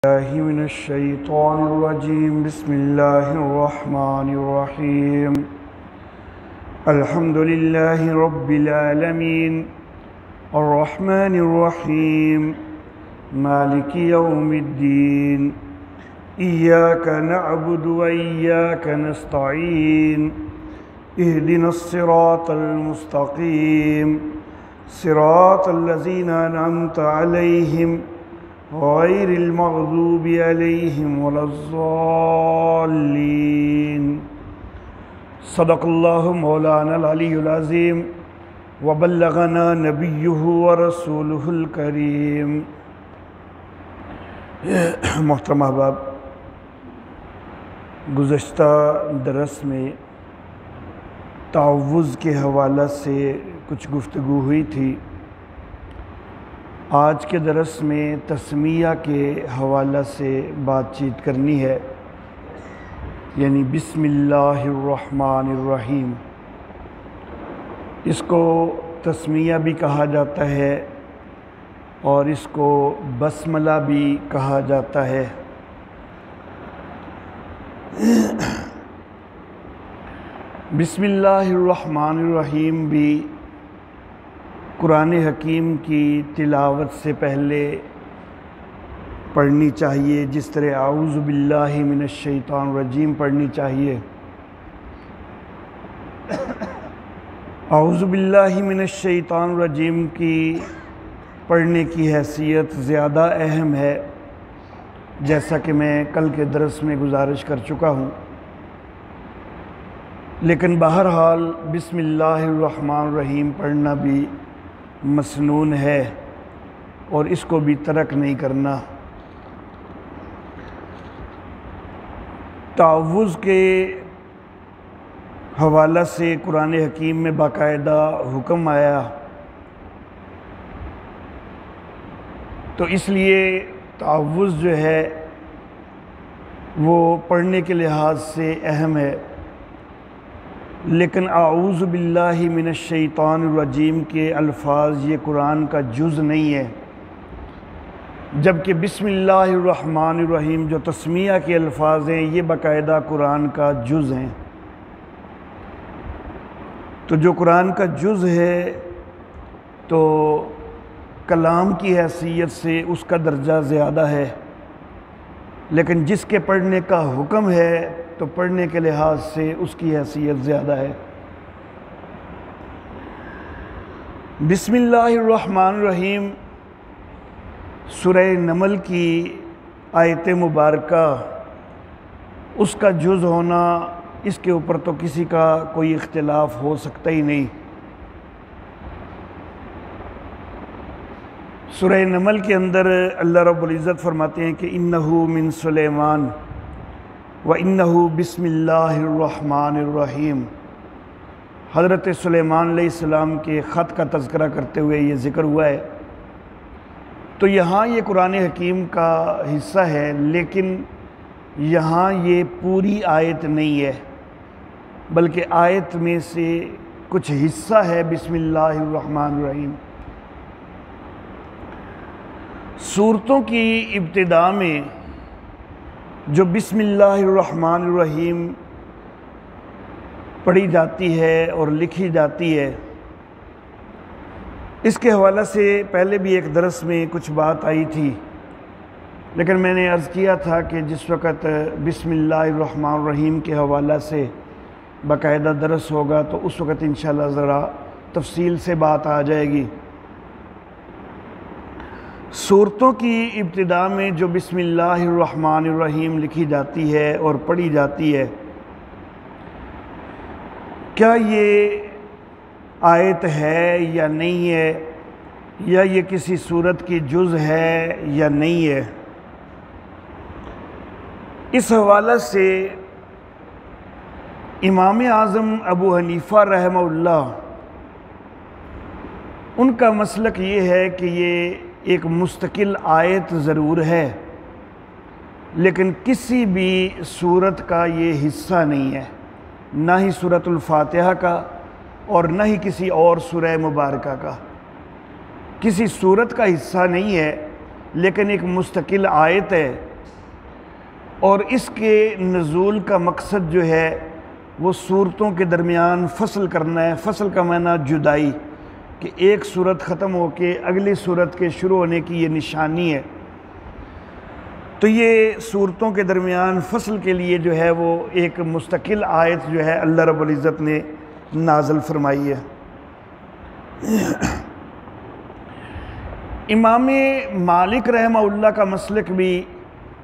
الله من الشيطان الرجيم. بسم الله الرحمن الرحيم. الحمد لله رب العالمين الرحمن الرحيم مالك يوم الدين. إياك نعبد وإياك نستعين. اهدنا الصراط المستقيم صراط الذين أنعمت عليهم غير المغضوب عليهم ولا الضالين. صدق الله مولانا العلي العظيم وبلغنا نبيه ورسوله الكريم. محترم احباب، گزشتہ درس میں تعوذ کے حوالہ سے کچھ گفتگو ہوئی تھی. آج کے درس میں تسمیہ کے حوالہ سے بات چیت کرنی ہے، یعنی بسم اللہ الرحمن الرحیم. اس کو تسمیہ بھی کہا جاتا ہے اور اس کو بسملہ بھی کہا جاتا ہے. بسم اللہ الرحمن الرحیم بھی قرآن حکیم کی تلاوت سے پہلے پڑھنی چاہیے، جس طرح اعوذ باللہ من الشیطان الرجیم پڑھنی چاہیے. اعوذ باللہ من الشیطان الرجیم کی پڑھنے کی حیثیت زیادہ اہم ہے، جیسا کہ میں کل کے درس میں گزارش کر چکا ہوں. لیکن بہرحال بسم اللہ الرحمن الرحیم پڑھنا بھی مسنون ہے اور اس کو بھی ترک نہیں کرنا. تعوذ کے حوالہ سے قرآن حکیم میں باقاعدہ حکم آیا، تو اس لیے تعوذ جو ہے وہ پڑھنے کے لحاظ سے اہم ہے. لیکن اعوذ باللہ من الشیطان الرجیم کے الفاظ یہ قرآن کا جز نہیں ہے، جبکہ بسم اللہ الرحمن الرحیم جو تسمیہ کے الفاظ ہیں یہ باقاعدہ قرآن کا جز ہیں. تو جو قرآن کا جز ہے تو کلام کی حیثیت سے اس کا درجہ زیادہ ہے، لیکن جس کے پڑھنے کا حکم ہے تو پڑھنے کے لحاظ سے اس کی حیثیت زیادہ ہے. بسم اللہ الرحمن الرحیم سورہ نمل کی آیت مبارکہ، اس کا جز ہونا اس کے اوپر تو کسی کا کوئی اختلاف ہو سکتا ہی نہیں. سورہ نمل کے اندر اللہ رب العزت فرماتے ہیں کہ انہو من سلیمان وَإِنَّهُ بِسْمِ اللَّهِ الرَّحْمَنِ الرَّحِيمِ. حضرت سلیمان علیہ السلام کے خط کا تذکرہ کرتے ہوئے یہ ذکر ہوا ہے. تو یہاں یہ قرآن حکیم کا حصہ ہے، لیکن یہاں یہ پوری آیت نہیں ہے، بلکہ آیت میں سے کچھ حصہ ہے بسم اللہ الرحمن الرحیم. سورتوں کی ابتدا میں جو بسم اللہ الرحمن الرحیم پڑھی جاتی ہے اور لکھی جاتی ہے، اس کے حوالہ سے پہلے بھی ایک درس میں کچھ بات آئی تھی، لیکن میں نے عرض کیا تھا کہ جس وقت بسم اللہ الرحمن الرحیم کے حوالہ سے باقاعدہ درس ہوگا تو اس وقت انشاءاللہ ذرا تفصیل سے بات آ جائے گی. سورتوں کی ابتدا میں جو بسم اللہ الرحمن الرحیم لکھی جاتی ہے اور پڑھی جاتی ہے، کیا یہ آیت ہے یا نہیں ہے، یا یہ کسی سورت کی جز ہے یا نہیں ہے؟ اس حوالہ سے امام اعظم ابو حنیفہ رحمہ اللہ ان کا مسلک یہ ہے کہ یہ ایک مستقل آیت ضرور ہے، لیکن کسی بھی سورت کا یہ حصہ نہیں ہے، نہ ہی سورۃ الفاتحہ کا اور نہ ہی کسی اور سورہ مبارکہ کا. کسی سورت کا حصہ نہیں ہے، لیکن ایک مستقل آیت ہے اور اس کے نزول کا مقصد جو ہے وہ صورتوں کے درمیان فصل کرنا ہے۔ فصل کا معنی جدائی، کہ ایک صورت ختم ہو کے اگلی صورت کے شروع ہونے کی یہ نشانی ہے۔ تو یہ صورتوں کے درمیان فصل کے لیے جو ہے وہ ایک مستقل آیت جو ہے اللہ رب العزت نے نازل فرمائی ہے۔ امام مالک رحمہ اللہ کا مسلک بھی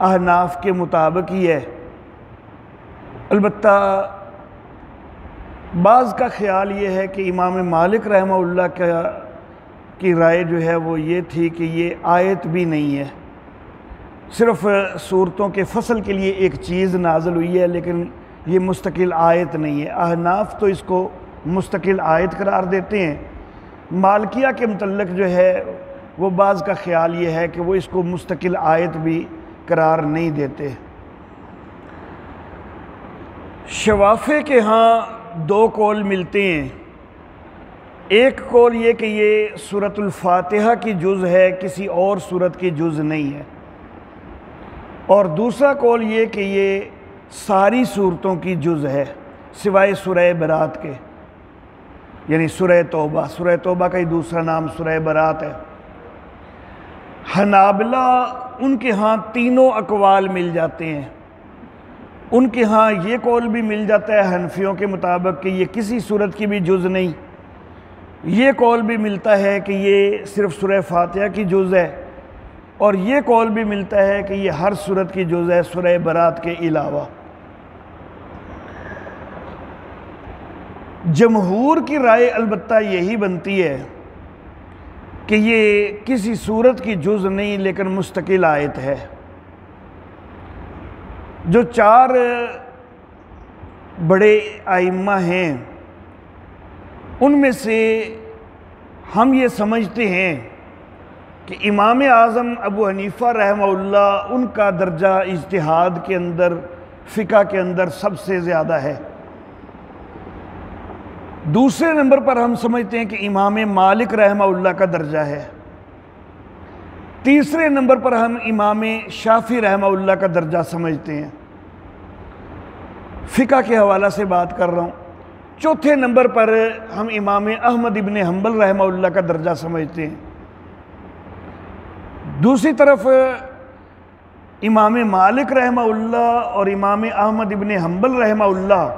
احناف کے مطابق ہی ہے، البتہ بعض کا خیال یہ ہے کہ امام مالک رحمہ اللہ کی رائے جو ہے وہ یہ تھی کہ یہ آیت بھی نہیں ہے، صرف صورتوں کے فصل کے لیے ایک چیز نازل ہوئی ہے، لیکن یہ مستقل آیت نہیں ہے۔ احناف تو اس کو مستقل آیت قرار دیتے ہیں، مالکیہ کے متعلق جو ہے وہ بعض کا خیال یہ ہے کہ وہ اس کو مستقل آیت بھی قرار نہیں دیتے۔ شوافع کے ہاں دو قول ملتے ہیں، ایک قول یہ کہ یہ سورۃ الفاتحہ کی جز ہے، کسی اور سورت کی جز نہیں ہے، اور دوسرا قول یہ کہ یہ ساری صورتوں کی جز ہے سوائے سورہ برات کے، یعنی سورہ توبہ۔ سورہ توبہ کا ہی دوسرا نام سورہ برات ہے۔ حنابلہ ان کے ہاں تینوں اقوال مل جاتے ہیں، ان کے ہاں یہ قول بھی مل جاتا ہے حنفیوں کے مطابق کہ یہ کسی صورت کی بھی جز نہیں، یہ قول بھی ملتا ہے کہ یہ صرف سورہ فاتحہ کی جز ہے، اور یہ قول بھی ملتا ہے کہ یہ ہر صورت کی جز ہے سورہ برات کے علاوہ۔ جمہور کی رائے البتہ یہی بنتی ہے کہ یہ کسی صورت کی جز نہیں لیکن مستقل آیت ہے۔ جو چار بڑے ائمہ ہیں ان میں سے ہم یہ سمجھتے ہیں کہ امام اعظم ابو حنیفہ رحمہ اللہ ان کا درجہ اجتہاد کے اندر، فقہ کے اندر سب سے زیادہ ہے۔ دوسرے نمبر پر ہم سمجھتے ہیں کہ امام مالک رحمہ اللہ کا درجہ ہے۔ تیسرے نمبر پر ہم امام شافعی رحمہ اللہ کا درجہ سمجھتے ہیں، فقہ کے حوالہ سے بات کر رہا ہوں۔ چوتھے نمبر پر ہم امام احمد ابن حنبل رحمہ اللہ کا درجہ سمجھتے ہیں۔ دوسری طرف امام مالک رحمہ اللہ اور امام احمد ابن حنبل رحمہ اللہ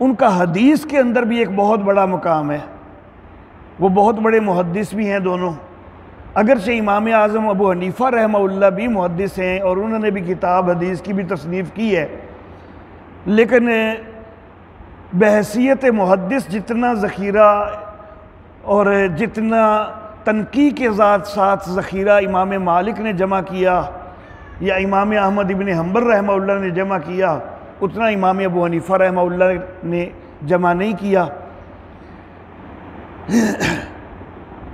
ان کا حدیث کے اندر بھی ایک بہت بڑا مقام ہے، وہ بہت بڑے محدث بھی ہیں دونوں، اگرچہ امام اعظم ابو حنیفہ رحمہ اللہ بھی محدث ہیں اور انہوں نے بھی کتاب حدیث کی بھی تصنیف کی ہے، لیکن بحیثیت محدث جتنا ذخیرہ اور جتنا تنقیح کے ساتھ ذخیرہ امام مالک نے جمع کیا یا امام احمد ابن حنبل رحمہ اللہ نے جمع کیا، اتنا امام ابو حنیفہ رحمہ اللہ نے جمع نہیں کیا۔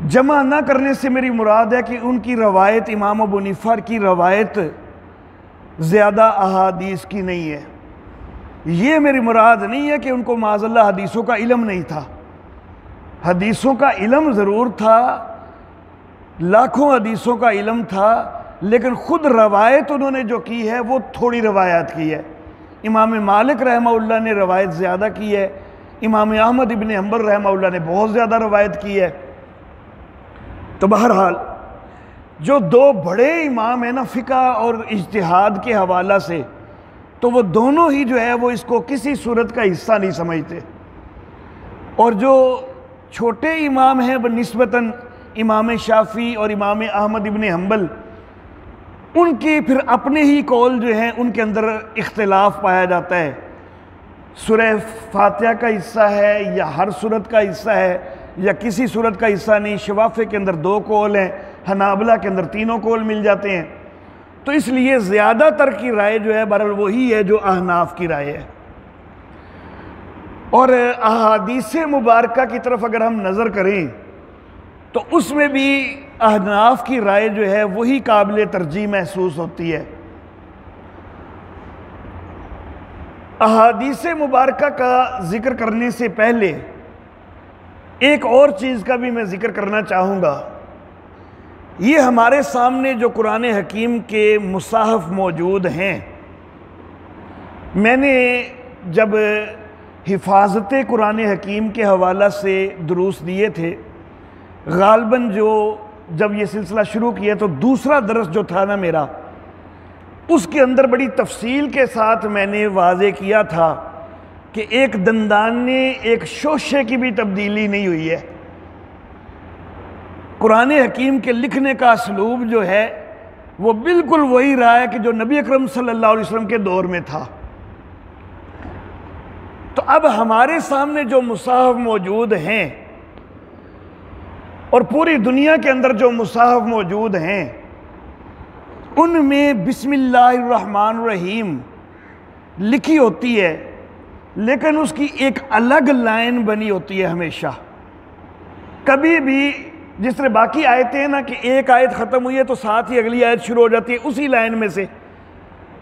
جمع نہ کرنے سے میری مراد ہے کہ ان کی روایت، امام ابو حنیفہ کی روایت زیادہ احادیث کی نہیں ہے، یہ میری مراد نہیں ہے کہ ان کو معاذ اللہ حدیثوں کا علم نہیں تھا، حدیثوں کا علم ضرور تھا، لاکھوں حدیثوں کا علم تھا، لیکن خود روایت انہوں نے جو کی ہے وہ تھوڑی روایات کی ہے۔ امام مالک رحمہ اللہ نے روایت زیادہ کی ہے، امام احمد ابن حنبل رحمہ اللہ نے بہت زیادہ روایت کی ہے۔ تو بہرحال جو دو بڑے امام ہیں نا فقہ اور اجتہاد کے حوالہ سے، تو وہ دونوں ہی جو ہے وہ اس کو کسی صورت کا حصہ نہیں سمجھتے، اور جو چھوٹے امام ہیں بنسبتاً امام شافعی اور امام احمد ابن حنبل، ان کے پھر اپنے ہی قول جو ہیں ان کے اندر اختلاف پایا جاتا ہے، سورہ فاتحہ کا حصہ ہے یا ہر صورت کا حصہ ہے یا کسی صورت کا حصہ نہیں۔ شوافع کے اندر دو قول ہیں، حنابلہ کے اندر تینوں قول مل جاتے ہیں، تو اس لیے زیادہ تر کی رائے جو ہے بہرحال وہی ہے جو احناف کی رائے ہے۔ اور احادیث مبارکہ کی طرف اگر ہم نظر کریں تو اس میں بھی احناف کی رائے جو ہے وہی قابل ترجیح محسوس ہوتی ہے۔ احادیث مبارکہ کا ذکر کرنے سے پہلے ایک اور چیز کا بھی میں ذکر کرنا چاہوں گا۔ یہ ہمارے سامنے جو قرآن حکیم کے مصحف موجود ہیں، میں نے جب حفاظت قرآن حکیم کے حوالہ سے دروس دیے تھے، غالباً جب یہ سلسلہ شروع کیا تو دوسرا درس جو تھا نا میرا، اس کے اندر بڑی تفصیل کے ساتھ میں نے واضح کیا تھا کہ ایک دندانے ایک شوشے کی بھی تبدیلی نہیں ہوئی ہے۔ قرآن حکیم کے لکھنے کا اسلوب جو ہے وہ بالکل وہی رہا ہے کہ جو نبی اکرم صلی اللہ علیہ وسلم کے دور میں تھا۔ تو اب ہمارے سامنے جو مصحف موجود ہیں اور پوری دنیا کے اندر جو مصحف موجود ہیں، ان میں بسم اللہ الرحمن الرحیم لکھی ہوتی ہے، لیکن اس کی ایک الگ لائن بنی ہوتی ہے ہمیشہ۔ کبھی بھی جس طرح باقی آیتیں ہیں نا کہ ایک آیت ختم ہوئی ہے تو ساتھ ہی اگلی آیت شروع ہو جاتی ہے اسی لائن میں سے،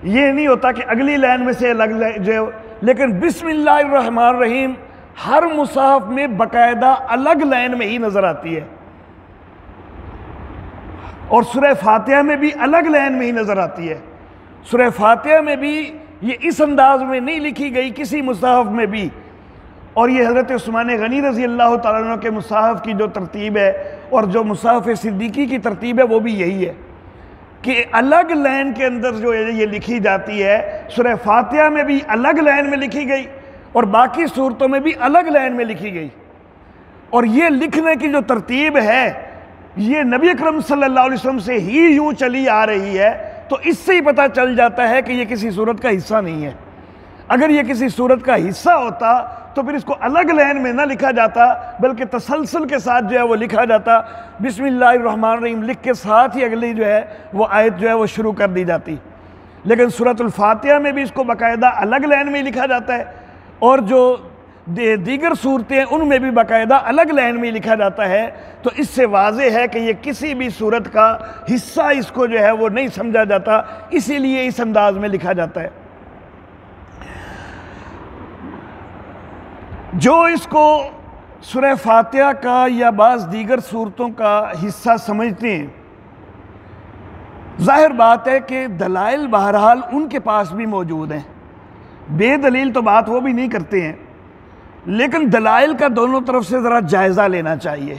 یہ نہیں ہوتا کہ اگلی لائن میں سے الگ جو، لیکن بسم اللہ الرحمن الرحیم ہر مصحف میں باقاعدہ الگ لائن میں ہی نظر آتی ہے، اور سورہ فاتحہ میں بھی الگ لائن میں ہی نظر آتی ہے۔ سورہ فاتحہ میں بھی یہ اس انداز میں نہیں لکھی گئی کسی مصحف میں بھی، اور یہ حضرت عثمان غنی رضی اللہ تعالیٰ عنہ کے مصحف کی جو ترتیب ہے اور جو مصحف صدیقی کی ترتیب ہے وہ بھی یہی ہے کہ الگ لائن کے اندر جو یہ لکھی جاتی ہے۔ سورہ فاتحہ میں بھی الگ لائن میں لکھی گئی اور باقی صورتوں میں بھی الگ لائن میں لکھی گئی، اور یہ لکھنے کی جو ترتیب ہے یہ نبی اکرم صلی اللہ علیہ وسلم سے ہی یوں چلی آ رہی ہے، تو اس سے ہی پتہ چل جاتا ہے کہ یہ کسی صورت کا حصہ نہیں ہے۔ اگر یہ کسی صورت کا حصہ ہوتا تو پھر اس کو الگ لائن میں نہ لکھا جاتا، بلکہ تسلسل کے ساتھ جو ہے وہ لکھا جاتا، بسم اللہ الرحمن الرحیم لکھ کے ساتھ ہی اگلی جو ہے وہ آیت جو ہے وہ شروع کر دی جاتی۔ لیکن سورۃ الفاتحہ میں بھی اس کو باقاعدہ الگ لائن میں ہی لکھا جاتا ہے، اور جو دیگر صورتیں ہیں ان میں بھی باقاعدہ الگ لائن میں ہی لکھا جاتا ہے، تو اس سے واضح ہے کہ یہ کسی بھی صورت کا حصہ اس کو جو ہے وہ نہیں سمجھا جاتا، اسی لیے اس انداز میں لکھا جاتا ہے۔ جو اس کو سورہ فاتحہ کا یا بعض دیگر صورتوں کا حصہ سمجھتے ہیں، ظاہر بات ہے کہ دلائل بہرحال ان کے پاس بھی موجود ہیں، بے دلیل تو بات وہ بھی نہیں کرتے ہیں، لیکن دلائل کا دونوں طرف سے ذرا جائزہ لینا چاہیے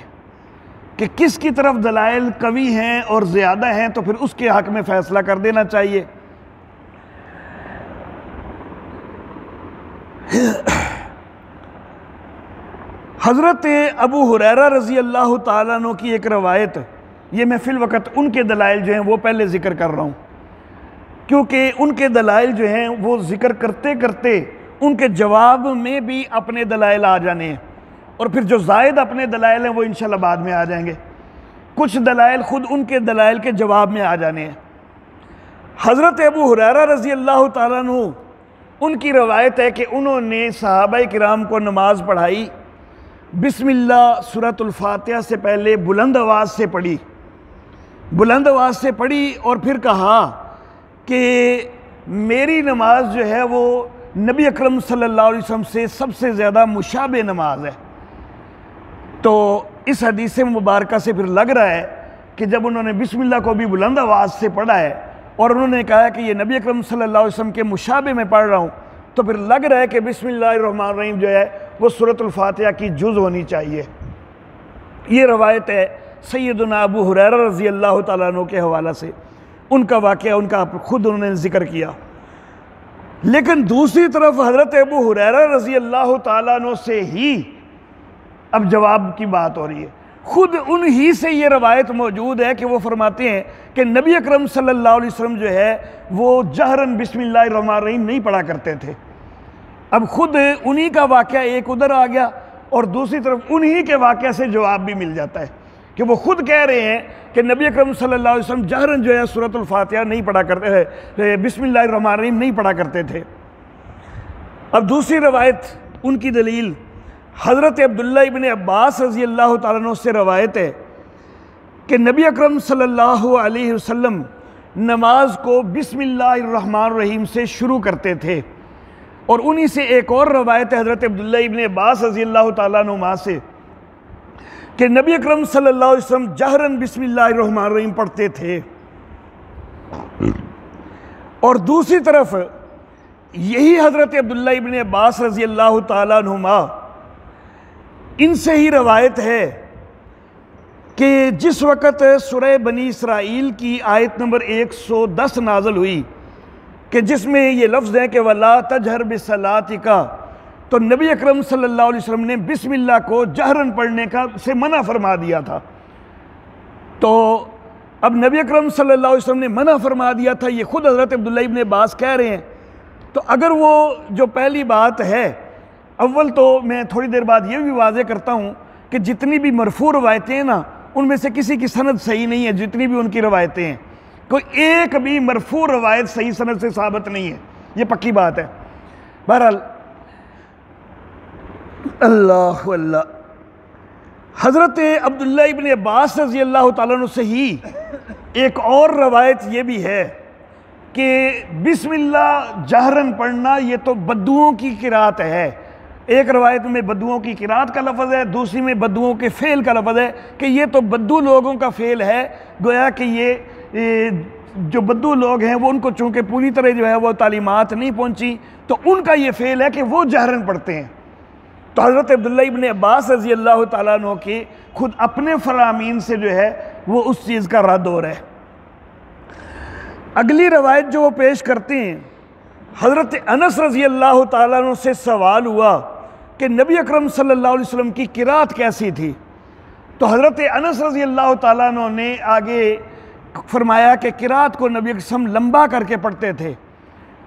کہ کس کی طرف دلائل قوی ہیں اور زیادہ ہیں، تو پھر اس کے حق میں فیصلہ کر دینا چاہیے۔ حضرت ابو ہریرہ رضی اللہ تعالیٰ عنہ کی ایک روایت، یہ میں فی الوقت ان کے دلائل جو ہیں وہ پہلے ذکر کر رہا ہوں، کیونکہ ان کے دلائل جو ہیں وہ ذکر کرتے کرتے ان کے جواب میں بھی اپنے دلائل آ جانے ہیں، اور پھر جو زائد اپنے دلائل ہیں وہ انشاءاللہ بعد میں آ جائیں گے۔ کچھ دلائل خود ان کے دلائل کے جواب میں آ جانے ہیں۔ حضرت ابو ہریرہ رضی اللہ تعالیٰ عنہ ان کی روایت ہے کہ انہوں نے صحابہ کرام کو نماز پڑھائی، بسم اللہ سورۃ الفاتحہ سے پہلے بلند آواز سے پڑھی، بلند آواز سے پڑھی، اور پھر کہا کہ میری نماز جو ہے وہ نبی اکرم صلی اللہ علیہ وسلم سے سب سے زیادہ مشابہ نماز ہے۔ تو اس حدیث مبارکہ سے پھر لگ رہا ہے کہ جب انہوں نے بسم اللہ کو بھی بلند آواز سے پڑھا ہے اور انہوں نے کہا کہ یہ نبی اکرم صلی اللہ علیہ وسلم کے مشابہ میں پڑھ رہا ہوں، تو پھر لگ رہا ہے کہ بسم اللہ الرحمن الرحیم جو ہے وہ سورۃ الفاتحہ کی جز ہونی چاہیے۔ یہ روایت ہے سیدنا ابو ہریرہ رضی اللہ تعالیٰ عنہ کے حوالہ سے، ان کا واقعہ ان کا خود انہوں نے ذکر کیا۔ لیکن دوسری طرف حضرت ابو ہریرہ رضی اللہ تعالیٰ عنہ سے ہی اب جواب کی بات ہو رہی ہے، خود انہی سے یہ روایت موجود ہے کہ وہ فرماتے ہیں کہ نبی اکرم صلی اللہ علیہ وسلم جو ہے وہ جہراً بسم اللہ الرحمن الرحیم نہیں پڑھا کرتے تھے۔ اب خود انہی کا واقعہ ایک ادھر آ گیا اور دوسری طرف انہی کے واقعہ سے جواب بھی مل جاتا ہے کہ وہ خود کہہ رہے ہیں کہ نبی اکرم صلی اللہ علیہ وسلم جہراً جو ہے سورۃ الفاتحہ نہیں پڑھا کرتے تھے، بسم اللہ الرحمن الرحیم نہیں پڑھا کرتے تھے۔ اب دوسری روایت ان کی دلیل حضرت عبداللہ ابن عباس رضی اللہ تعالیٰ عنہ سے روایت ہے کہ نبی اکرم صلی اللہ علیہ وسلم نماز کو بسم اللہ الرحمن الرحیم سے شروع کرتے تھے، اور انہی سے ایک اور روایت ہے حضرت عبداللہ ابن عباس رضی اللہ تعالیٰ عنہ سے کہ نبی اکرم صلی اللہ علیہ وسلم جہراً بسم اللہ الرحمن الرحیم پڑھتے تھے۔ اور دوسری طرف یہی حضرت عبداللہ ابن عباس رضی اللہ تعالیٰ عنہما ان سے ہی روایت ہے کہ جس وقت سورہ بنی اسرائیل کی آیت نمبر 110 نازل ہوئی کہ جس میں یہ لفظ ہے کہ وَلَا تَجْهَرْ بِصَلَاتِكَ، تو نبی اکرم صلی اللہ علیہ وسلم نے بسم اللہ کو جہرن پڑھنے کا سے منع فرما دیا تھا۔ تو اب نبی اکرم صلی اللہ علیہ وسلم نے منع فرما دیا تھا، یہ خود حضرت عبداللہ ابن عباس کہہ رہے ہیں۔ تو اگر وہ جو پہلی بات ہے، اول تو میں تھوڑی دیر بعد یہ بھی واضح کرتا ہوں کہ جتنی بھی مرفوع روایتیں ہیں نا، ان میں سے کسی کی سند صحیح نہیں ہے، جتنی بھی ان کی روایتیں ہیں، کوئی ایک بھی مرفوع روایت صحیح سند سے ثابت نہیں ہے، یہ پکی بات ہے۔ بہرحال اللہ اللہ، حضرت عبداللہ ابن عباس رضی اللہ تعالیٰ عنہ سے ہی ایک اور روایت یہ بھی ہے کہ بسم اللہ جہرن پڑھنا یہ تو بدوؤں کی قرات ہے۔ ایک روایت میں بدوؤں کی قرات کا لفظ ہے، دوسری میں بدوؤں کے فعل کا لفظ ہے کہ یہ تو بدو لوگوں کا فعل ہے، گویا کہ یہ جو بدو لوگ ہیں وہ ان کو چونکہ پوری طرح جو ہے وہ تعلیمات نہیں پہنچی، تو ان کا یہ فعل ہے کہ وہ جہرن پڑھتے ہیں۔ تو حضرت عبداللہ ابن عباس رضی اللہ تعالیٰ عنہ کے خود اپنے فرامین سے جو ہے وہ اس چیز کا رد ہو رہا ہے۔ اگلی روایت جو وہ پیش کرتے ہیں، حضرت انس رضی اللہ تعالیٰ عنہ سے سوال ہوا کہ نبی اکرم صلی اللہ علیہ وسلم کی قرات کیسی تھی؟ تو حضرت انس رضی اللہ تعالیٰ عنہ نے آگے فرمایا کہ قرات کو نبی اکرم لمبا کر کے پڑھتے تھے،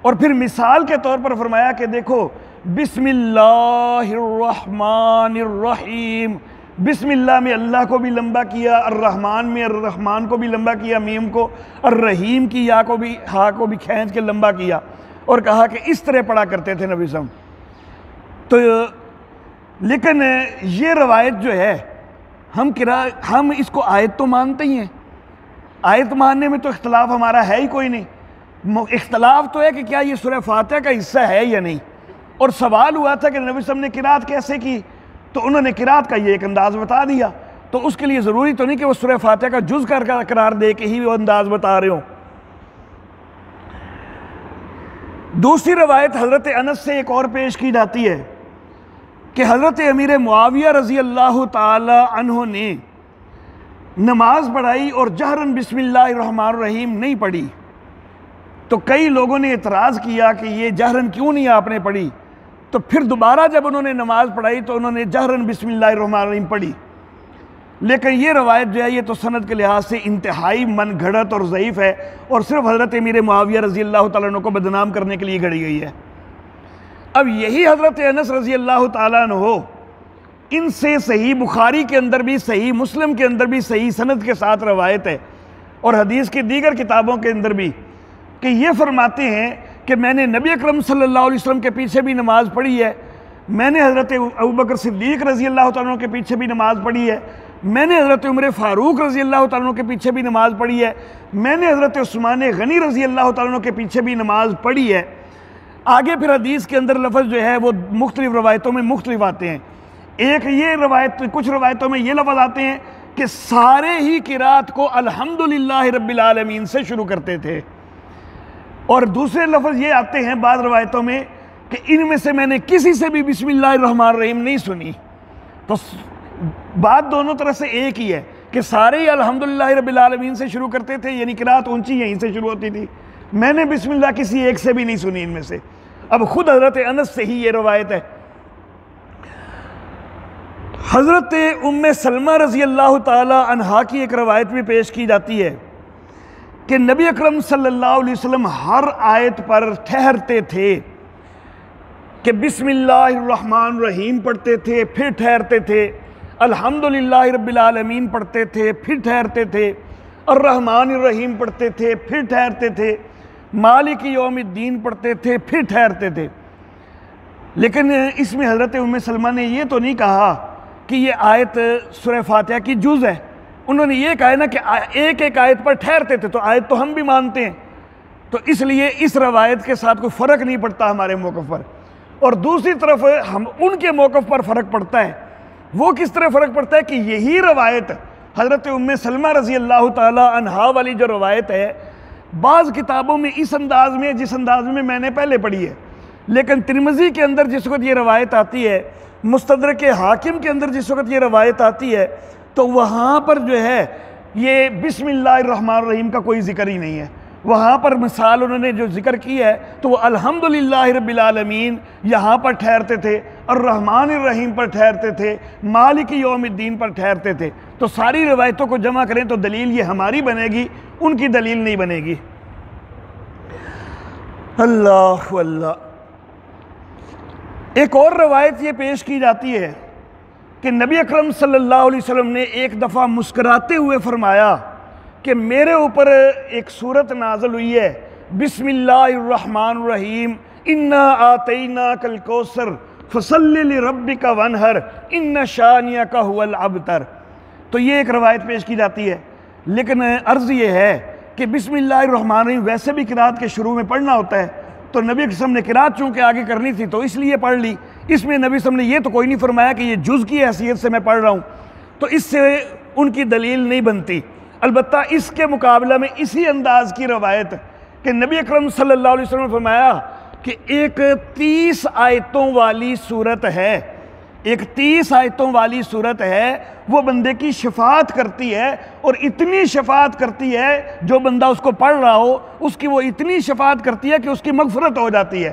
اور پھر مثال کے طور پر فرمایا کہ دیکھو بسم اللہ الرحمن الرحیم، بسم اللہ میں اللہ کو بھی لمبا کیا، الرحمن میں الرحمن کو بھی لمبا کیا، میم کو، الرحیم کی یا کو بھی ہا کو بھی کھینچ کے لمبا کیا، اور کہا کہ اس طرح پڑھا کرتے تھے نبی صلی اللہ علیہ وسلم۔ تو لیکن یہ روایت جو ہے ہم اس کو آیت تو مانتے ہی ہیں، آیت ماننے میں تو اختلاف ہمارا ہے ہی کوئی نہیں، اختلاف تو ہے کہ کیا یہ سورہ فاتحہ کا حصہ ہے یا نہیں۔ اور سوال ہوا تھا کہ نبی صلی اللہ علیہ وسلم نے قرات کیسے کی، تو انہوں نے قرات کا یہ ایک انداز بتا دیا، تو اس کے لیے ضروری تو نہیں کہ وہ سورہ فاتحہ کا جز قرار دے کے ہی وہ انداز بتا رہے ہوں۔ دوسری روایت حضرت انس سے ایک اور پیش کی جاتی ہے کہ حضرت امیر معاویہ رضی اللہ تعالی عنہ نے نماز پڑھائی اور جہرن بسم اللہ الرحمن الرحیم نہیں پڑھی، تو کئی لوگوں نے اعتراض کیا کہ یہ جہرن کیوں نہیں آپ نے پڑھی، تو پھر دوبارہ جب انہوں نے نماز پڑھائی تو انہوں نے جہرن بسم اللہ الرحمن الرحیم پڑھی۔ لیکن یہ روایت جو ہے یہ تو سند کے لحاظ سے انتہائی من گھڑت اور ضعیف ہے، اور صرف حضرت امیر معاویہ رضی اللہ تعالیٰ عنہ کو بدنام کرنے کے لیے گھڑی گئی ہے۔ اب یہی حضرت انس رضی اللہ تعالیٰ عنہ ان سے صحیح بخاری کے اندر بھی، صحیح مسلم کے اندر بھی صحیح سند کے ساتھ روایت ہے، اور حدیث کی دیگر کتابوں کے اندر بھی، کہ یہ فرماتے ہیں کہ میں نے نبی اکرم صلی اللہ علیہ وسلم کے پیچھے بھی نماز پڑھی ہے، میں نے حضرت ابوبکر صدیق رضی اللہ تعالیٰ عنہ کے پیچھے بھی نماز پڑھی ہے، میں نے حضرت عمر فاروق رضی اللہ تعالیٰ عنہ کے پیچھے بھی نماز پڑھی ہے، میں نے حضرت عثمان غنی رضی اللہ تعالیٰ عنہ کے پیچھے بھی نماز پڑھی ہے۔ آگے پھر حدیث کے اندر لفظ جو ہے وہ مختلف روایتوں میں مختلف آتے ہیں۔ ایک یہ روایت، کچھ روایتوں میں یہ لفظ آتے ہیں کہ سارے ہی قرات کو الحمدللہ رب العالمین سے شروع کرتے تھے، اور دوسرے لفظ یہ آتے ہیں بعض روایتوں میں کہ ان میں سے میں نے کسی سے بھی بسم اللہ الرحمن الرحیم نہیں سنی۔ تو بات دونوں طرح سے ایک ہی ہے کہ سارے ہی الحمدللہ رب العالمین سے شروع کرتے تھے، یعنی قرات اونچی یہیں سے شروع ہوتی تھی، میں نے بسم اللہ کسی ایک سے بھی نہیں سنی ان میں سے۔ اب خود حضرت انس سے ہی یہ روایت ہے۔ حضرت ام سلمہ رضی اللہ تعالی عنہا کی ایک روایت بھی پیش کی جاتی ہے کہ نبی اکرم صلی اللہ علیہ وسلم ہر آیت پر ٹھہرتے تھے کہ بسم اللہ الرحمن الرحیم پڑھتے تھے، پھر ٹھہرتے تھے، الحمدللہ رب العالمین پڑھتے تھے، پھر ٹھہرتے تھے، الرحمن الرحیم پڑھتے تھے، پھر ٹھہرتے تھے، مالک یوم الدین پڑھتے تھے، پھر ٹھہرتے تھے۔ لیکن اس میں حضرت ام سلمہ نے یہ تو نہیں کہا کہ یہ آیت سورہ فاتحہ کی جز ہے، انہوں نے یہ کہا نا کہ ایک ایک آیت پر ٹھہرتے تھے، تو آیت تو ہم بھی مانتے ہیں، تو اس لیے اس روایت کے ساتھ کوئی فرق نہیں پڑتا ہمارے موقف پر۔ اور دوسری طرف ہم ان کے موقف پر فرق پڑتا ہے، وہ کس طرح فرق پڑتا ہے کہ یہی روایت حضرت ام سلمہ رضی اللہ تعالی عنہا والی جو روایت ہے، بعض کتابوں میں اس انداز میں، جس انداز میں میں نے پہلے پڑھی ہے، لیکن ترمذی کے اندر جس وقت یہ روایت آتی ہے، مستدرک حاکم کے اندر جس وقت یہ روایت آتی ہے، تو وہاں پر جو ہے یہ بسم اللہ الرحمن الرحیم کا کوئی ذکر ہی نہیں ہے۔ وہاں پر مثال انہوں نے جو ذکر کی ہے تو وہ الحمدللہ رب العالمین یہاں پر ٹھہرتے تھے، الرحمن الرحیم پر ٹھہرتے تھے، مالک یوم الدین پر ٹھہرتے تھے۔ تو ساری روایتوں کو جمع کریں تو دلیل یہ ہماری بنے گی، ان کی دلیل نہیں بنے گی۔ اللہ اللہ۔ ایک اور روایت یہ پیش کی جاتی ہے کہ نبی اکرم صلی اللہ علیہ وسلم نے ایک دفعہ مسکراتے ہوئے فرمایا کہ میرے اوپر ایک سورت نازل ہوئی ہے، بسم اللہ الرحمن الرحیم، انا آتیناک الکوثر فصلی لربک وانحر ان شانئک ھو الابتر۔ تو یہ ایک روایت پیش کی جاتی ہے، لیکن عرض یہ ہے کہ بسم اللہ الرحمن الرحیم ویسے بھی قرات کے شروع میں پڑھنا ہوتا ہے، تو نبی صلی اللہ علیہ وسلم نے قرات چونکہ آگے کرنی تھی تو اس لیے پڑھ لی۔ اس میں نبی صلی اللہ علیہ وسلم نے یہ تو کوئی نہیں فرمایا کہ یہ جز کی حیثیت سے میں پڑھ رہا ہوں، تو اس سے ان کی دلیل نہیں بنتی۔ البتہ اس کے مقابلہ میں اسی انداز کی روایت کہ نبی اکرم صلی اللہ علیہ وسلم نے فرمایا کہ ایک 30 آیتوں والی صورت ہے، ایک 30 آیتوں والی صورت ہے، وہ بندے کی شفاعت کرتی ہے، اور اتنی شفاعت کرتی ہے جو بندہ اس کو پڑھ رہا ہو اس کی وہ اتنی شفاعت کرتی ہے کہ اس کی مغفرت ہو جاتی ہے۔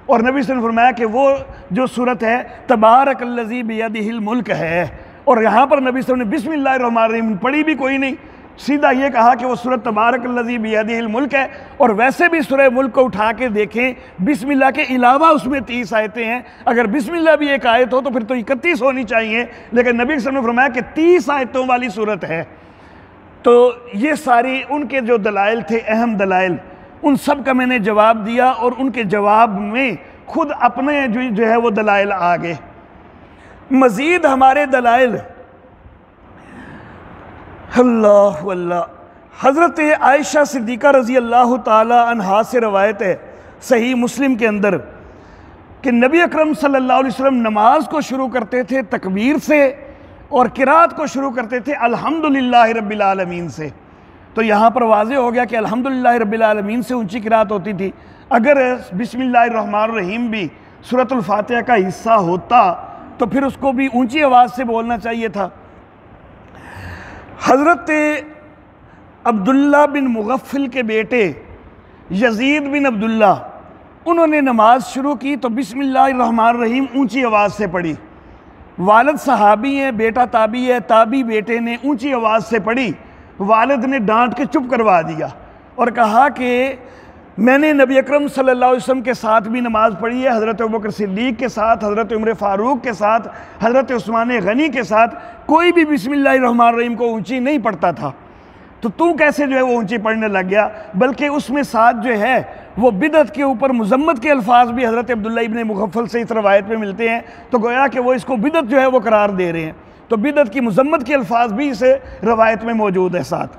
اور نبی صلی اللہ علیہ وسلم نے فرمایا کہ وہ جو صورت ہے تبارک الذی بیدہ الملک ہے، اور یہاں پر نبی صلی اللہ علیہ وسلم نے بسم اللہ الرحمن الرحیم پڑھی بھی کوئی نہیں، سیدھا یہ کہا کہ وہ سورۃ تبارک الذی بیدہ الملک ہے۔ اور ویسے بھی سورہ ملک کو اٹھا کے دیکھیں، بسم اللہ کے علاوہ اس میں 30 آیتیں ہیں، اگر بسم اللہ بھی ایک آیت ہو تو پھر تو 31 ہونی چاہیے، لیکن نبی صلی اللہ علیہ وسلم نے فرمایا کہ 30 آیتوں والی صورت ہے۔ تو یہ ساری ان کے جو دلائل تھے، اہم دلائل، ان سب کا میں نے جواب دیا، اور ان کے جواب میں خود اپنے جو ہے وہ دلائل آگے۔ مزید ہمارے دلائل، اللہ اللہ، حضرت عائشہ صدیقہ رضی اللہ تعالی عنہا سے روایت ہے صحیح مسلم کے اندر کہ نبی اکرم صلی اللہ علیہ وسلم نماز کو شروع کرتے تھے تکبیر سے، اور قرات کو شروع کرتے تھے الحمدللہ رب العالمین سے۔ تو یہاں پر واضح ہو گیا کہ الحمدللہ رب العالمین سے اونچی قرات ہوتی تھی۔ اگر بسم اللہ الرحمن الرحیم بھی سورۃ الفاتحہ کا حصہ ہوتا تو پھر اس کو بھی اونچی آواز سے بولنا چاہیے تھا۔ حضرت عبداللہ بن مغفل کے بیٹے یزید بن عبداللہ، انہوں نے نماز شروع کی تو بسم اللہ الرحمن الرحیم اونچی آواز سے پڑھی۔ والد صحابی ہیں، بیٹا تابعی ہے، تابعی بیٹے نے اونچی آواز سے پڑھی، والد نے ڈانٹ کے چپ کروا دیا اور کہا کہ میں نے نبی اکرم صلی اللہ علیہ وسلم کے ساتھ بھی نماز پڑھی ہے، حضرت ابوبکر صدیق کے ساتھ، حضرت عمر فاروق کے ساتھ، حضرت عثمان غنی کے ساتھ، کوئی بھی بسم اللہ الرحمن الرحیم کو اونچی نہیں پڑھتا تھا، تو کیسے جو ہے وہ اونچی پڑھنے لگ گیا؟ بلکہ اس میں ساتھ جو ہے وہ بدعت کے اوپر مذمت کے الفاظ بھی حضرت عبداللہ ابن مغفل سے اس روایت میں ملتے ہیں، تو گویا کہ وہ اس کو بدعت جو ہے وہ قرار دے رہے ہیں، تو بدعت کی مذمت کے الفاظ بھی اس روایت میں موجود ہے ساتھ۔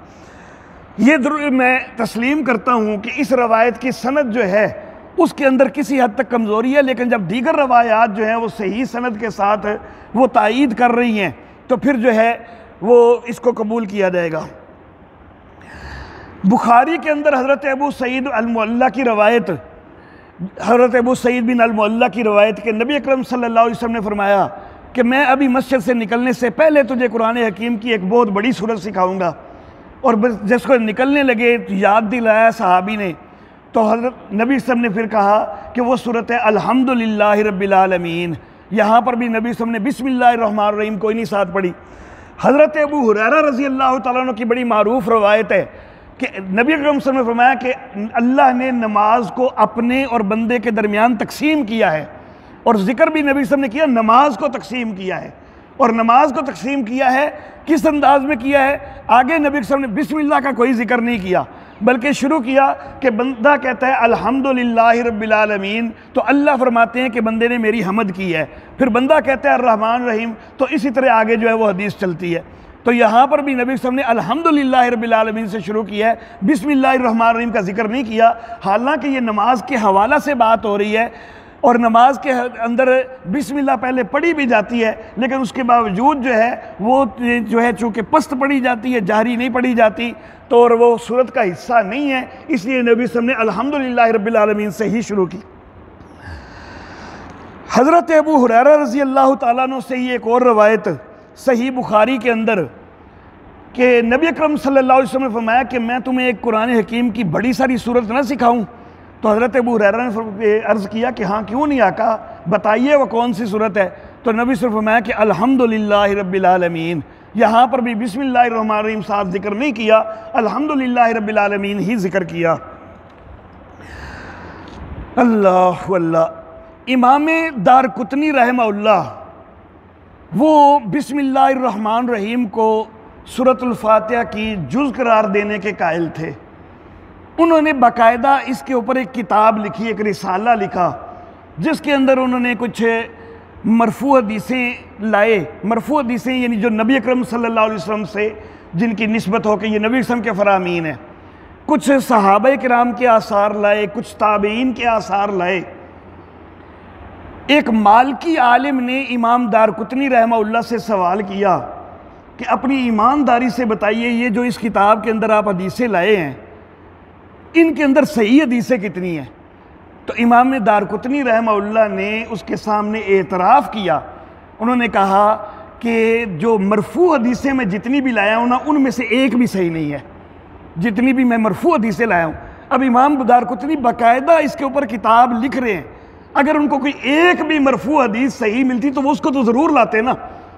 یہ ضرور میں تسلیم کرتا ہوں کہ اس روایت کی سند جو ہے اس کے اندر کسی حد تک کمزوری ہے، لیکن جب دیگر روایات جو ہیں وہ صحیح سند کے ساتھ وہ تائید کر رہی ہیں تو پھر جو ہے وہ اس کو قبول کیا جائے گا۔ بخاری کے اندر حضرت ابو سعید المعلیٰ کی روایت، حضرت ابو سعید بن المعلیٰ کی روایت کہ نبی اکرم صلی اللہ علیہ وسلم نے فرمایا کہ میں ابھی مسجد سے نکلنے سے پہلے تجھے قرآن حکیم کی ایک بہت بڑی سورت سکھاؤں گا، اور جس کو نکلنے لگے یاد دلایا صحابی نے، تو حضرت نبی صلی اللہ علیہ وسلم نے پھر کہا کہ وہ سورت ہے الحمدللہ رب العالمین۔ یہاں پر بھی نبی صلی اللہ علیہ وسلم نے بسم اللہ الرحمن الرحیم کوئی نہیں ساتھ پڑھی۔ حضرت ابو ہریرہ رضی اللہ تعالیٰ عنہ کی بڑی معروف روایت ہے کہ نبی اکرم صلی اللہ علیہ وسلم نے فرمایا کہ اللہ نے نماز کو اپنے اور بندے کے درمیان تقسیم کیا ہے، اور ذکر بھی نبی صلی اللہ علیہ وسلم نے کیا نماز کو تقسیم کیا ہے، اور نماز کو تقسیم کیا ہے کس انداز میں کیا ہے؟ آگے نبی صلی اللہ علیہ وسلم نے بسم اللہ کا کوئی ذکر نہیں کیا، بلکہ شروع کیا کہ بندہ کہتا ہے الحمدللہ رب العالمین، تو اللہ فرماتے ہیں کہ بندے نے میری حمد کی ہے، پھر بندہ کہتا ہے الرحمن الرحیم، تو اسی طرح آگے جو ہے وہ حدیث چلتی ہے۔ تو یہاں پر بھی نبی صلی اللہ علیہ وسلم نے الحمدللہ رب العالمین سے شروع کیا ہے، بسم اللہ الرحمن الرحیم کا ذکر نہیں کیا، حالانکہ یہ نماز کے حوالہ سے بات ہو رہی ہے، اور نماز کے اندر بسم اللہ پہلے پڑھی بھی جاتی ہے، لیکن اس کے باوجود جو ہے وہ جو ہے چونکہ پست پڑھی جاتی ہے، جہری نہیں پڑھی جاتی، تو اور وہ سورت کا حصہ نہیں ہے، اس لیے نبی صلی اللہ علیہ وسلم نے الحمدللہ رب العالمین سے ہی شروع کی۔ حضرت ابو ہریرہ رضی اللہ تعالیٰ عنہ سے یہ ایک اور روایت صحیح بخاری کے اندر کہ نبی اکرم صلی اللہ علیہ وسلم نے فرمایا کہ میں تمہیں ایک قرآن حکیم کی بڑی ساری صورت نہ سکھاؤں؟ تو حضرت ابو ہریرہ نے عرض کیا کہ ہاں کیوں نہیں آقا، بتائیے وہ کون سی صورت ہے؟ تو نبی صلی اللہ علیہ وسلم نے فرمایا کہ الحمدللہ رب العالمین، یہاں پر بھی بسم اللہ الرحمن الرحیم ساتھ ذکر نہیں کیا، الحمدللہ رب العالمین ہی ذکر کیا۔ اللہ واللہ، امام دارقطنی رحمہ اللہ وہ بسم اللہ الرحمن الرحیم کو سورۃ الفاتحہ کی جز قرار دینے کے قائل تھے۔ انہوں نے باقاعدہ اس کے اوپر ایک کتاب لکھی، ایک رسالہ لکھا، جس کے اندر انہوں نے کچھ مرفوع حدیثیں لائے۔ مرفوع حدیثیں یعنی جو نبی اکرم صلی اللہ علیہ وسلم سے جن کی نسبت ہو کہ یہ نبی وسلم کے فرامین ہیں، کچھ صحابہ کرام کے آثار لائے، کچھ تابعین کے آثار لائے۔ ایک مالکی عالم نے امام دارقطنی رحمہ اللہ سے سوال کیا کہ اپنی ایمانداری سے بتائیے، یہ جو اس کتاب کے اندر آپ حدیثیں لائے ہیں، ان کے اندر صحیح حدیثیں کتنی ہیں؟ تو امام دارقطنی رحمہ اللہ نے اس کے سامنے اعتراف کیا۔ انہوں نے کہا کہ جو مرفوع حدیثیں میں جتنی بھی لایا ہوں نا، ان میں سے ایک بھی صحیح نہیں ہے، جتنی بھی میں مرفوع حدیثیں لایا ہوں۔ اب امام دارقطنی باقاعدہ اس کے اوپر کتاب لکھ رہے ہیں، اگر ان کو کوئی ایک بھی مرفوع حدیث صحیح ملتی تو وہ اس کو تو ضرور لاتے نا۔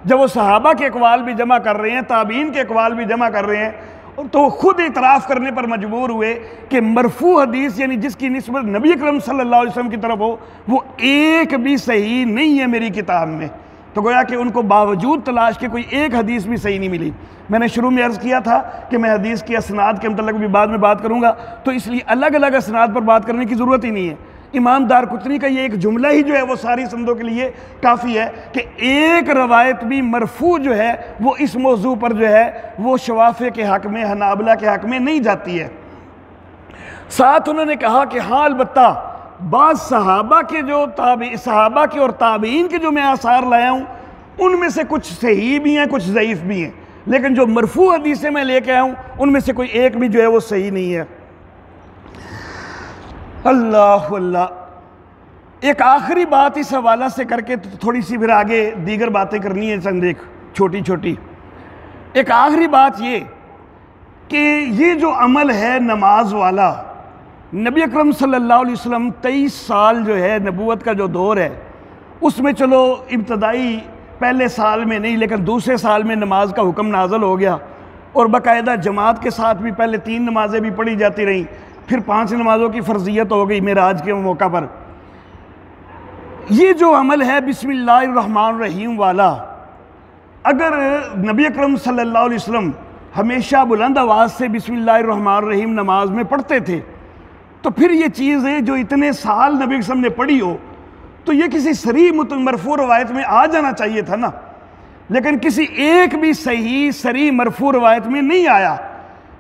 جب وہ صحابہ کے اقوال بھی جمع کر رہے ہیں، تابعین کے اقوال بھی جمع کر رہے ہیں، تو وہ خود اعتراف کرنے پر مجبور ہوئے کہ مرفوع حدیث یعنی جس کی نسبت نبی اکرم صلی اللہ علیہ وسلم کی طرف ہو، وہ ایک بھی صحیح نہیں ہے میری کتاب میں۔ تو گویا کہ ان کو باوجود تلاش کے کوئی ایک حدیث بھی صحیح نہیں ملی۔ میں نے شروع میں عرض کیا تھا کہ میں حدیث کی اسناد کے متعلق بھی بعد میں بات کروں گا، تو اس لیے الگ الگ اسناد پر بات کرنے کی ضرورت ہی نہیں ہے۔ امام دارقطنی کا یہ ایک جملہ ہی جو ہے وہ ساری سندوں کے لیے کافی ہے کہ ایک روایت بھی مرفوع جو ہے وہ اس موضوع پر جو ہے وہ شوافع کے حق میں، حنابلہ کے حق میں نہیں جاتی ہے۔ ساتھ انہوں نے کہا کہ ہاں البتہ بعض صحابہ کے جو صحابہ کے اور تابعین کے جو میں آثار لایا ہوں، ان میں سے کچھ صحیح بھی ہیں، کچھ ضعیف بھی ہیں، لیکن جو مرفوع حدیثیں میں لے کے آیا ہوں ان میں سے کوئی ایک بھی جو ہے وہ صحیح نہیں ہے۔ اللہ اللہ، ایک آخری بات اس حوالہ سے کر کے تھوڑی سی پھر آگے دیگر باتیں کرنی ہیں، چند ایک چھوٹی چھوٹی۔ ایک آخری بات یہ کہ یہ جو عمل ہے نماز والا، نبی اکرم صلی اللہ علیہ وسلم 23 سال جو ہے نبوت کا جو دور ہے، اس میں چلو ابتدائی پہلے سال میں نہیں لیکن دوسرے سال میں نماز کا حکم نازل ہو گیا، اور باقاعدہ جماعت کے ساتھ بھی پہلے 3 نمازیں بھی پڑھی جاتی رہیں، پھر 5 نمازوں کی فرضیت ہو گئی معراج کے موقع پر۔ یہ جو عمل ہے بسم اللہ الرحمن الرحیم والا، اگر نبی اکرم صلی اللہ علیہ وسلم ہمیشہ بلند آواز سے بسم اللہ الرحمن الرحیم نماز میں پڑھتے تھے، تو پھر یہ چیز ہے جو اتنے سال نبی اکرم صلی اللہ علیہ وسلم نے پڑھی ہو تو یہ کسی صریح مرفوع روایت میں آ جانا چاہیے تھا نا، لیکن کسی ایک بھی صحیح صریح مرفوع روایت میں نہیں آیا۔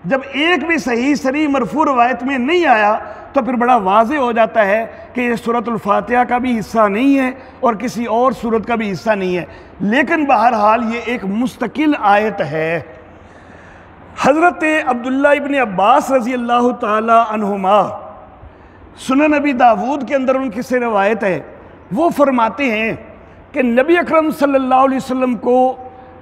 جب ایک بھی صحیح صریح مرفوع روایت میں نہیں آیا تو پھر بڑا واضح ہو جاتا ہے کہ یہ سورۃ الفاتحہ کا بھی حصہ نہیں ہے اور کسی اور سورت کا بھی حصہ نہیں ہے، لیکن بہرحال یہ ایک مستقل آیت ہے۔ حضرت عبداللہ ابن عباس رضی اللہ تعالی عنہما، سنن نبی داود کے اندر ان کی سے روایت ہے، وہ فرماتے ہیں کہ نبی اکرم صلی اللہ علیہ وسلم کو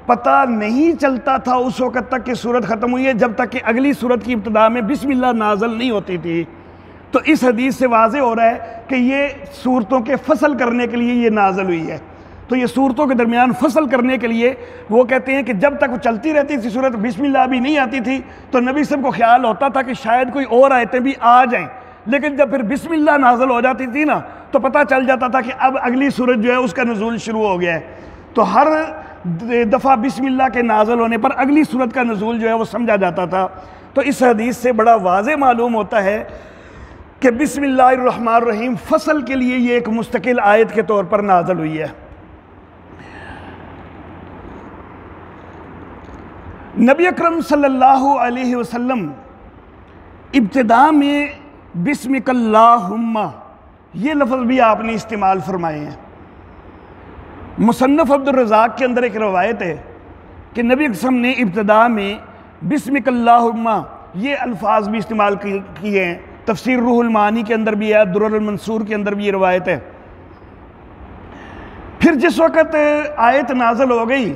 پتہ نہیں چلتا تھا اس وقت تک کہ سورت ختم ہوئی ہے جب تک کہ اگلی سورت کی ابتدا میں بسم اللہ نازل نہیں ہوتی تھی۔ تو اس حدیث سے واضح ہو رہا ہے کہ یہ صورتوں کے فصل کرنے کے لیے یہ نازل ہوئی ہے۔ تو یہ صورتوں کے درمیان فصل کرنے کے لیے وہ کہتے ہیں کہ جب تک وہ چلتی رہتی تھی صورت بسم اللہ بھی نہیں آتی تھی تو نبی صاحب کو خیال ہوتا تھا کہ شاید کوئی اور آیتیں بھی آ جائیں، لیکن جب پھر بسم اللہ نازل ہو جاتی تھی نا تو پتہ چل جاتا تھا کہ اب اگلی سورت جو ہے اس کا نزول شروع ہو گیا ہے۔ تو ہر دفعہ بسم اللہ کے نازل ہونے پر اگلی سورت کا نزول جو ہے وہ سمجھا جاتا تھا۔ تو اس حدیث سے بڑا واضح معلوم ہوتا ہے کہ بسم اللہ الرحمن الرحیم فصل کے لیے یہ ایک مستقل آیت کے طور پر نازل ہوئی ہے۔ نبی اکرم صلی اللہ علیہ وسلم ابتدا میں بسمک اللہم یہ لفظ بھی آپ نے استعمال فرمائے ہیں۔ مصنف عبد الرزاق کے اندر ایک روایت ہے کہ نبی اکرم نے ابتدا میں بسمک اللہم یہ الفاظ بھی استعمال کیے ہیں۔ تفسیر روح المعانی کے اندر بھی ہے، درر المنصور کے اندر بھی یہ روایت ہے۔ پھر جس وقت آیت نازل ہو گئی،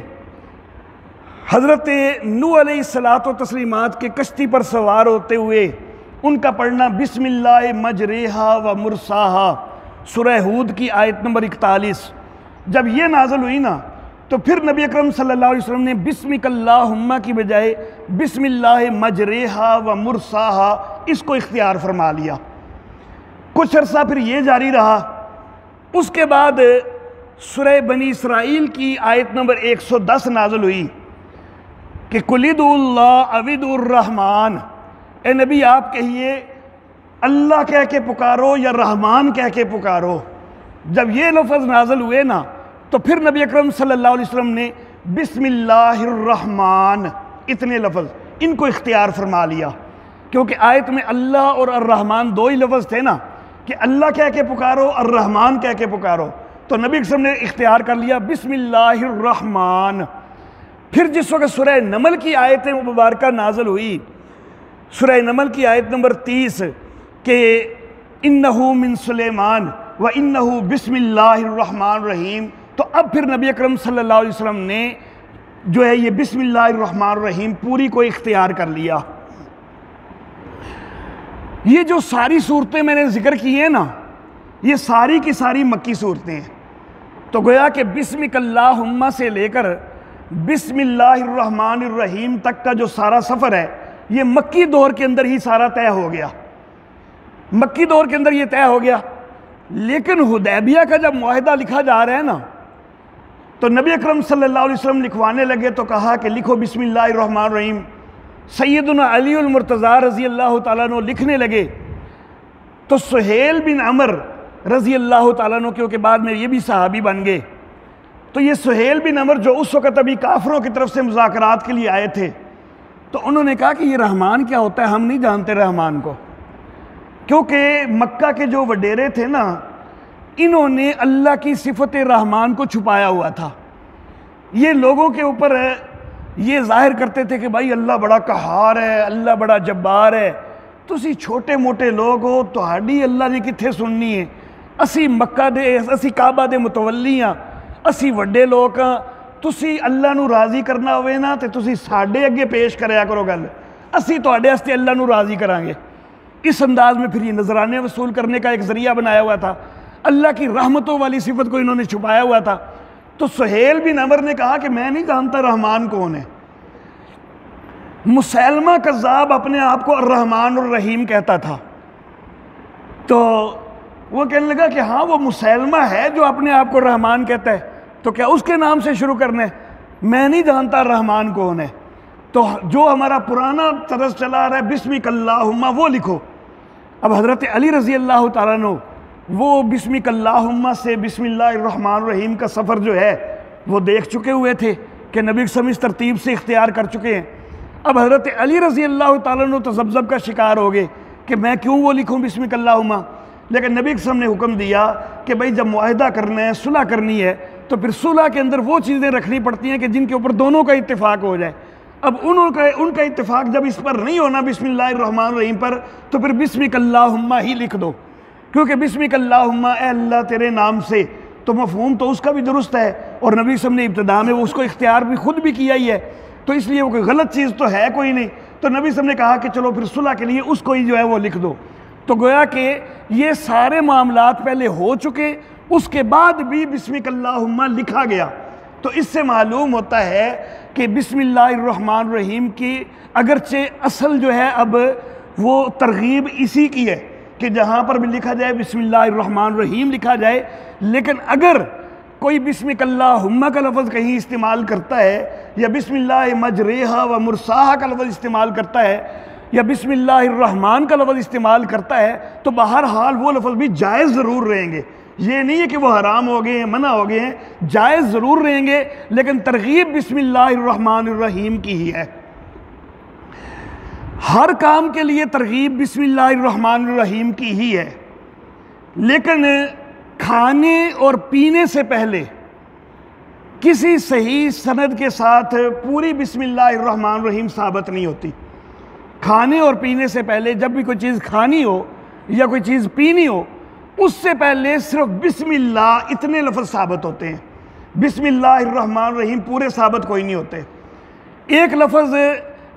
حضرت نوح علیہ الصلاۃ و تسلیمات کے کشتی پر سوار ہوتے ہوئے ان کا پڑھنا بسم اللہ مجریہا و مرساہا، سورہ ہود کی آیت نمبر 41، جب یہ نازل ہوئی نا تو پھر نبی اکرم صلی اللہ علیہ وسلم نے بسمک اللہم کی بجائے بسم اللہ مجریہا و مرساہا اس کو اختیار فرما لیا۔ کچھ عرصہ پھر یہ جاری رہا۔ اس کے بعد سورہ بنی اسرائیل کی آیت نمبر 110 نازل ہوئی کہ قُلِ ادعوا اللہ او ادعوا الرحمن، اے نبی آپ کہیے اللہ کہہ کے پکارو یا رحمان کہہ کے پکارو۔ جب یہ لفظ نازل ہوئے نا تو پھر نبی اکرم صلی اللہ علیہ وسلم نے بسم اللہ الرحمن اتنے لفظ ان کو اختیار فرما لیا، کیونکہ آیت میں اللہ اور الرحمن دو ہی لفظ تھے نا، کہ اللہ کہہ کے پکارو الرحمن کہہ کے پکارو، تو نبی اکرم نے اختیار کر لیا بسم اللہ الرحمن۔ پھر جس وقت سورہ نمل کی آیت مبارکہ نازل ہوئی، سورہ نمل کی آیت نمبر 30 کہ انہو من سلیمان و انہو بسم اللہ الرحمن الرحیم، تو اب پھر نبی اکرم صلی اللہ علیہ وسلم نے جو ہے یہ بسم اللہ الرحمن الرحیم پوری کو اختیار کر لیا۔ یہ جو ساری صورتیں میں نے ذکر کی ہیں نا، یہ ساری کی ساری مکی صورتیں ہیں، تو گویا کہ بسمک اللہم سے لے کر بسم اللہ الرحمن الرحیم تک کا جو سارا سفر ہے یہ مکی دور کے اندر ہی سارا طے ہو گیا، مکی دور کے اندر یہ طے ہو گیا۔ لیکن حدیبیہ کا جب معاہدہ لکھا جا رہا ہے نا تو نبی اکرم صلی اللہ علیہ وسلم لکھوانے لگے تو کہا کہ لکھو بسم اللہ الرحمن الرحیم۔ سیدنا علی المرتضیٰ رضی اللہ تعالیٰ عنہ لکھنے لگے تو سہیل بن عمر رضی اللہ تعالیٰ عنہ کیونکہ بعد میں یہ بھی صحابی بن گئے، تو یہ سہیل بن عمر جو اس وقت ابھی کافروں کی طرف سے مذاکرات کے لیے آئے تھے، تو انہوں نے کہا کہ یہ رحمان کیا ہوتا ہے، ہم نہیں جانتے رحمان کو، کیونکہ مکہ کے جو وڈیرے تھے نا انہوں نے اللہ کی صفت رحمان کو چھپایا ہوا تھا۔ یہ لوگوں کے اوپر یہ ظاہر کرتے تھے کہ بھائی اللہ بڑا قہار ہے، اللہ بڑا جبار ہے، تسی چھوٹے موٹے لوگ ہو، تہاڈی اللہ نے کتھے سننی ہے، اسی مکہ دے اسی کعبہ دے متولی ہاں، اسی وڈے لوگ ہاں، تسی اللہ نو راضی کرنا ہوئے نا تے تسی ساڈے اگے پیش کریا کرو گل، اسی تہاڈے واسطے اللہ نو راضی کریں گے۔ اس انداز میں پھر یہ نذرانے وصول کرنے کا ایک ذریعہ بنایا ہوا تھا، اللہ کی رحمتوں والی صفت کو انہوں نے چھپایا ہوا تھا۔ تو سہیل بن عمر نے کہا کہ میں نہیں جانتا رحمان کون ہے۔ مسیلمہ کذاب اپنے آپ کو الرحمن الرحیم کہتا تھا، تو وہ کہنے لگا کہ ہاں وہ مسیلمہ ہے جو اپنے آپ کو رحمان کہتا ہے، تو کیا اس کے نام سے شروع کرنے؟ میں نہیں جانتا رحمان کون ہے، تو جو ہمارا پرانا طرز چلا رہا ہے بسمک اللہم وہ لکھو۔ اب حضرت علی رضی اللہ تعالیٰ عنہ وہ بسمک اللہم سے بسم اللہ الرحمن الرحیم کا سفر جو ہے وہ دیکھ چکے ہوئے تھے کہ نبی صلی اللہ علیہ وسلم اس ترتیب سے اختیار کر چکے ہیں۔ اب حضرت علی رضی اللہ تعالیٰ عنہ تذبذب کا شکار ہو گئے کہ میں کیوں وہ لکھوں بسمک اللہم، لیکن نبی صلی اللہ علیہ وسلم نے حکم دیا کہ بھائی جب معاہدہ کرنا ہے، صلح کرنی ہے، تو پھر صلح کے اندر وہ چیزیں رکھنی پڑتی ہیں کہ جن کے اوپر دونوں کا اتفاق ہو جائے۔ اب ان کا اتفاق جب اس پر نہیں ہونا بسم اللہ الرحمن الرحیم پر، تو پھر بسمک اللہم ہی لکھ دو، کیونکہ بسمک اللہم اے اللہ تیرے نام سے، تو مفہوم تو اس کا بھی درست ہے، اور نبی صلی اللہ علیہ وسلم نے ابتدا میں وہ اس کو اختیار بھی خود بھی کیا ہی ہے، تو اس لیے وہ کوئی غلط چیز تو ہے کوئی نہیں، تو نبی صلی اللہ علیہ وسلم نے کہا کہ چلو پھر صلح کے لیے اس کو ہی جو ہے وہ لکھ دو۔ تو گویا کہ یہ سارے معاملات پہلے ہو چکے، اس کے بعد بھی بسمک اللہم لکھا گیا۔ تو اس سے معلوم ہوتا ہے کہ بسم اللہ الرحمن الرحیم کی اگرچہ اصل جو ہے اب وہ ترغیب اسی کی ہے کہ جہاں پر بھی لکھا جائے بسم اللہ الرحمن الرحیم لکھا جائے، لیکن اگر کوئی بسمک اللہم کا لفظ کہیں استعمال کرتا ہے یا بسم اللہ مجریہا و مرساہا کا لفظ استعمال کرتا ہے یا بسم اللہ الرحمن کا لفظ استعمال کرتا ہے، تو بہرحال وہ لفظ بھی جائز ضرور رہیں گے۔ یہ نہیں ہے کہ وہ حرام ہو گئے ہیں، منع ہو گئے ہیں، جائز ضرور رہیں گے، لیکن ترغیب بسم اللہ الرحمن الرحیم کی ہی ہے۔ ہر کام کے لیے ترغیب بسم اللہ الرحمن الرحیم کی ہی ہے، لیکن کھانے اور پینے سے پہلے کسی صحیح سند کے ساتھ پوری بسم اللہ الرحمن الرحیم ثابت نہیں ہوتی۔ کھانے اور پینے سے پہلے جب بھی کوئی چیز کھانی ہو یا کوئی چیز پینی ہو، اس سے پہلے صرف بسم اللہ اتنے لفظ ثابت ہوتے ہیں۔ بسم اللہ الرحمن الرحیم پورے ثابت کوئی نہیں ہوتے۔ ایک لفظ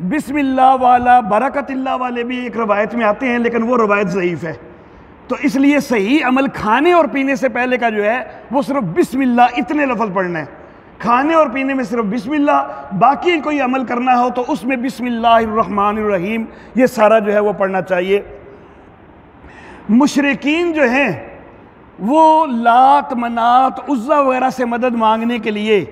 بسم اللہ والا، برکت اللہ والے بھی ایک روایت میں آتے ہیں، لیکن وہ روایت ضعیف ہے۔ تو اس لیے صحیح عمل کھانے اور پینے سے پہلے کا جو ہے وہ صرف بسم اللہ اتنے لفظ پڑھنا ہے۔ کھانے اور پینے میں صرف بسم اللہ، باقی کوئی عمل کرنا ہو تو اس میں بسم اللہ الرحمن الرحیم یہ سارا جو ہے وہ پڑھنا چاہیے۔ مشرکین جو ہیں وہ لات منات عزا وغیرہ سے مدد مانگنے کے لیے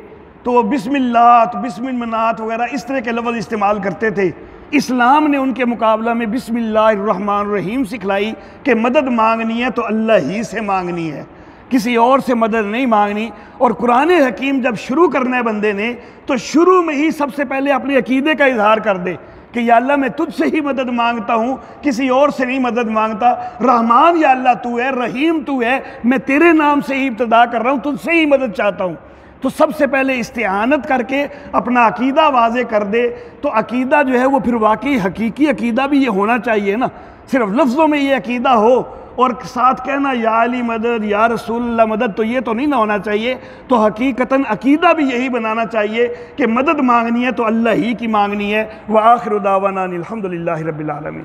تو وہ بسم اللہ بسم المنات وغیرہ اس طرح کے لفظ استعمال کرتے تھے۔ اسلام نے ان کے مقابلہ میں بسم اللہ الرحمن الرحیم سکھلائی کہ مدد مانگنی ہے تو اللہ ہی سے مانگنی ہے، کسی اور سے مدد نہیں مانگنی۔ اور قرآن حکیم جب شروع کرنا ہے بندے نے تو شروع میں ہی سب سے پہلے اپنے عقیدے کا اظہار کر دے کہ یا اللہ میں تجھ سے ہی مدد مانگتا ہوں، کسی اور سے نہیں مدد مانگتا۔ رحمان یا اللہ تو ہے، رحیم تو ہے، میں تیرے نام سے ہی ابتدا کر رہا ہوں، تجھ سے ہی مدد چاہتا ہوں۔ تو سب سے پہلے استعانت کر کے اپنا عقیدہ واضح کر دے تو عقیدہ جو ہے وہ پھر واقعی حقیقی عقیدہ بھی یہ ہونا چاہیے نا، صرف لفظوں میں یہ عقیدہ ہو اور ساتھ کہنا یا علی مدد یا رسول اللہ مدد، تو یہ تو نہیں نہ ہونا چاہیے۔ تو حقیقتاً عقیدہ بھی یہی بنانا چاہیے کہ مدد مانگنی ہے تو اللہ ہی کی مانگنی ہے۔ وآخر دعوانا الحمدللہ رب العالمین۔